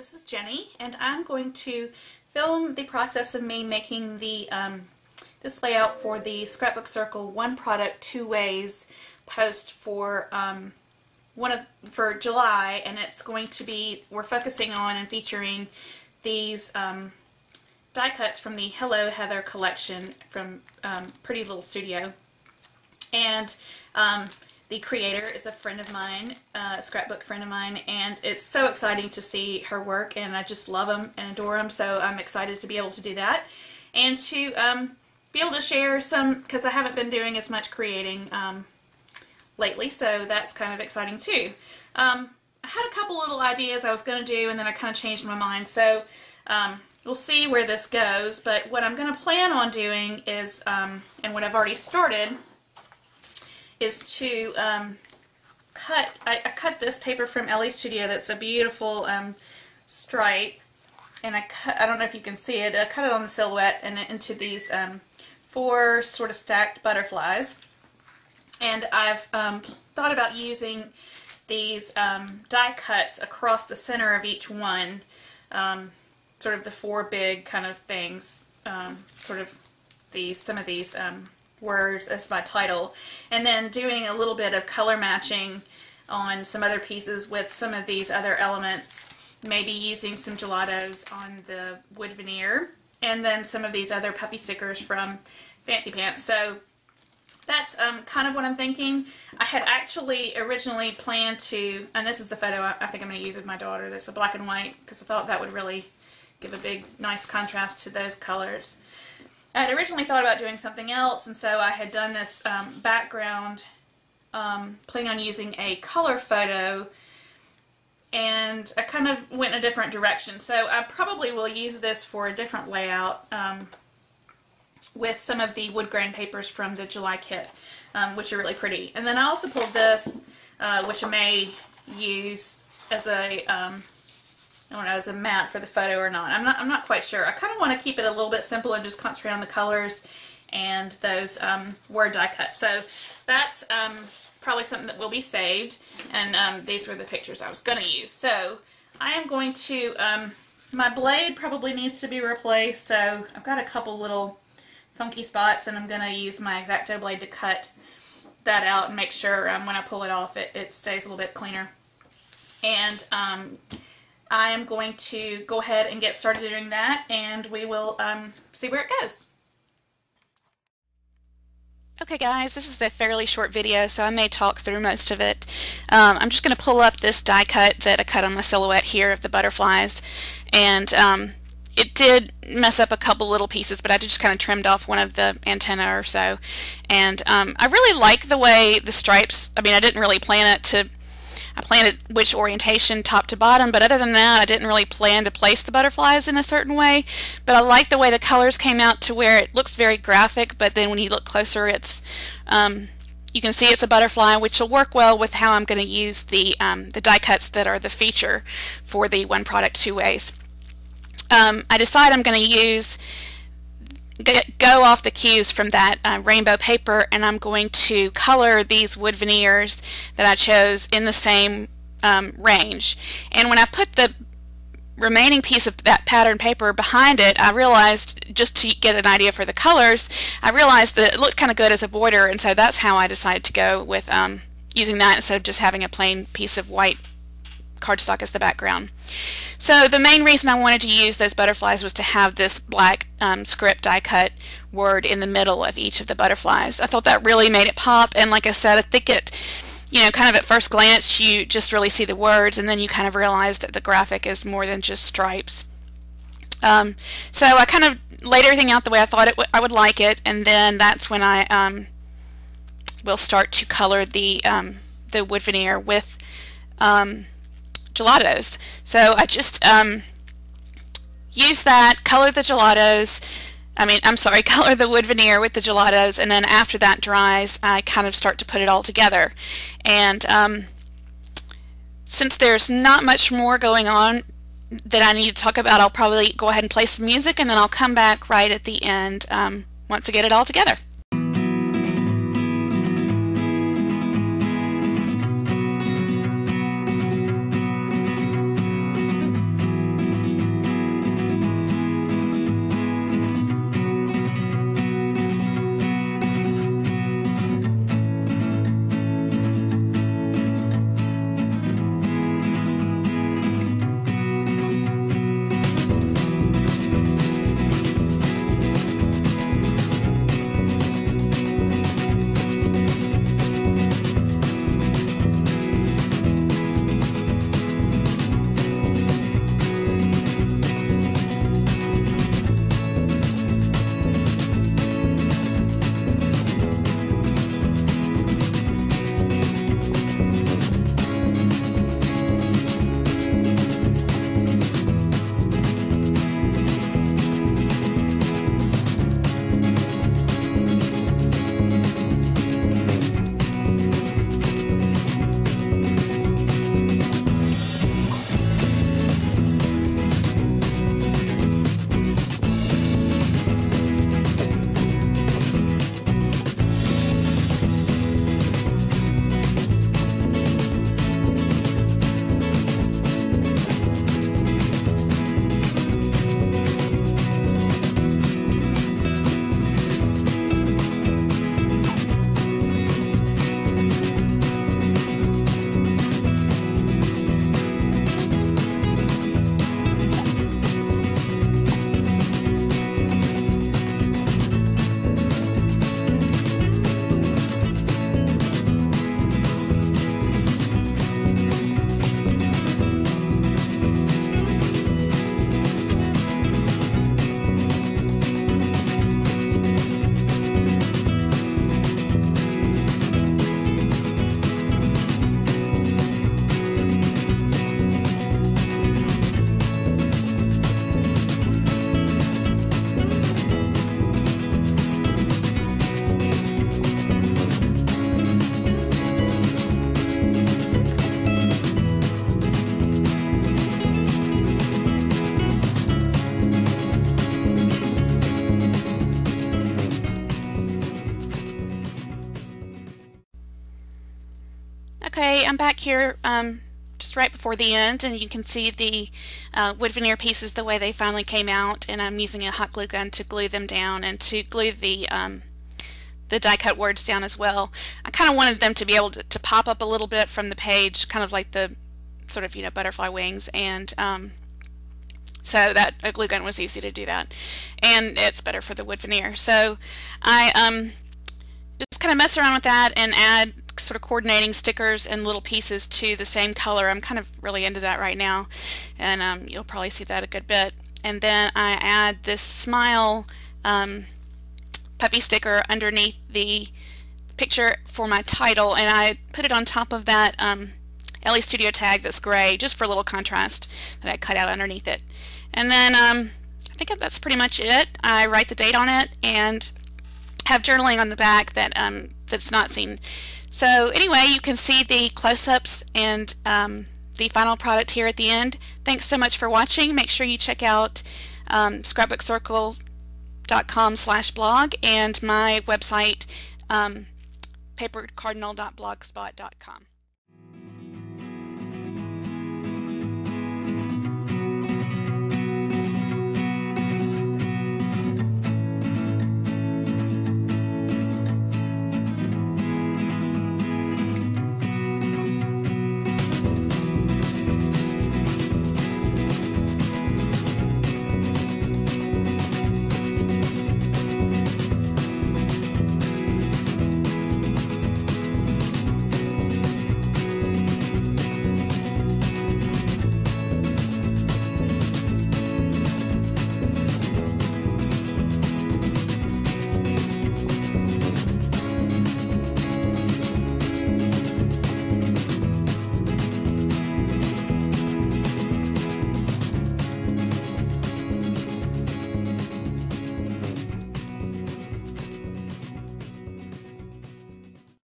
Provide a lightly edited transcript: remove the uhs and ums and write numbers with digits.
this is Jenny, and I'm going to film the process of me making the this layout for the Scrapbook Circle One Product Two Ways post for for July, and it's going to be, we're focusing on and featuring these die cuts from the Hello Heather collection from Pretty Little Studio, and the creator is a friend of mine, a scrapbook friend of mine, and it's so exciting to see her work, and I just love them and adore them, so I'm excited to be able to do that, and to be able to share some, because I haven't been doing as much creating lately, so that's kind of exciting too. I had a couple little ideas I was going to do, and then I kind of changed my mind, so we'll see where this goes, but what I'm going to plan on doing is, and what I've already started, is to cut, I cut this paper from Ellie's Studio that's a beautiful stripe, and I don't know if you can see it, I cut it on the silhouette and into these 4 sort of stacked butterflies, and I've thought about using these die cuts across the center of each one, sort of the 4 big kind of things, sort of some of these words as my title, and then doing a little bit of color matching on some other pieces with some of these other elements, maybe using some gelatos on the wood veneer, and then some of these other puffy stickers from Fancy Pants. So that's kind of what I'm thinking. I had actually originally planned to, and this is the photo I think I'm going to use of my daughter, that's a black and white, because I thought that would really give a big nice contrast to those colors. I had originally thought about doing something else, and so I had done this background, planning on using a color photo, and I kind of went in a different direction. So I probably will use this for a different layout with some of the wood grain papers from the July kit, which are really pretty. And then I also pulled this, which I may use as a I don't know, as a mat for the photo or not. I'm not quite sure. I kind of want to keep it a little bit simple and just concentrate on the colors and those word die cuts. So that's probably something that will be saved, and these were the pictures I was going to use. So I am going to, my blade probably needs to be replaced, so I've got a couple little funky spots, and I'm going to use my X-Acto blade to cut that out and make sure when I pull it off it stays a little bit cleaner. And I am going to go ahead and get started doing that, and we will see where it goes. Okay guys, this is a fairly short video, so I may talk through most of it. I'm just going to pull up this die cut that I cut on my silhouette here of the butterflies, and it did mess up a couple little pieces, but I just kind of trimmed off one of the antenna or so. And I really like the way the stripes, I mean, I didn't really plan it to, I planned it which orientation top to bottom, but other than that I didn't really plan to place the butterflies in a certain way, but I like the way the colors came out to where it looks very graphic, but then when you look closer it's you can see it's a butterfly, which will work well with how I'm going to use the die cuts that are the feature for the One Product Two Ways. I decide I'm going to go off the cues from that rainbow paper, and I'm going to color these wood veneers that I chose in the same range. And when I put the remaining piece of that pattern paper behind it, I realized, just to get an idea for the colors, I realized that it looked kind of good as a border, and so that's how I decided to go with using that instead of just having a plain piece of white cardstock as the background. So the main reason I wanted to use those butterflies was to have this black script die cut word in the middle of each of the butterflies. I thought that really made it pop, and like I said, I think it, you know, kind of at first glance you just really see the words, and then you kind of realize that the graphic is more than just stripes. So I kind of laid everything out the way I thought I would like it, and then that's when I will start to color the wood veneer with gelatos. So I just use that, color the gelatos, color the wood veneer with the gelatos, and then after that dries I kind of start to put it all together. And since there's not much more going on that I need to talk about, I'll probably go ahead and play some music, and then I'll come back right at the end once I get it all together. Okay, I'm back here just right before the end, and you can see the wood veneer pieces the way they finally came out, and I'm using a hot glue gun to glue them down and to glue the die cut words down as well. I kind of wanted them to be able to pop up a little bit from the page, kind of like the sort of, you know, butterfly wings, and so that a glue gun was easy to do that, and it's better for the wood veneer. So I just kind of mess around with that and add sort of coordinating stickers and little pieces to the same color. I'm kind of really into that right now, and you'll probably see that a good bit. And then I add this smile puffy sticker underneath the picture for my title, and I put it on top of that LE Studio tag that's gray, just for a little contrast, that I cut out underneath it. And then I think that's pretty much it. I write the date on it and have journaling on the back that that's not seen. So anyway, you can see the close-ups and the final product here at the end. Thanks so much for watching. Make sure you check out scrapbookcircle.com/blog and my website papercardinal.blogspot.com.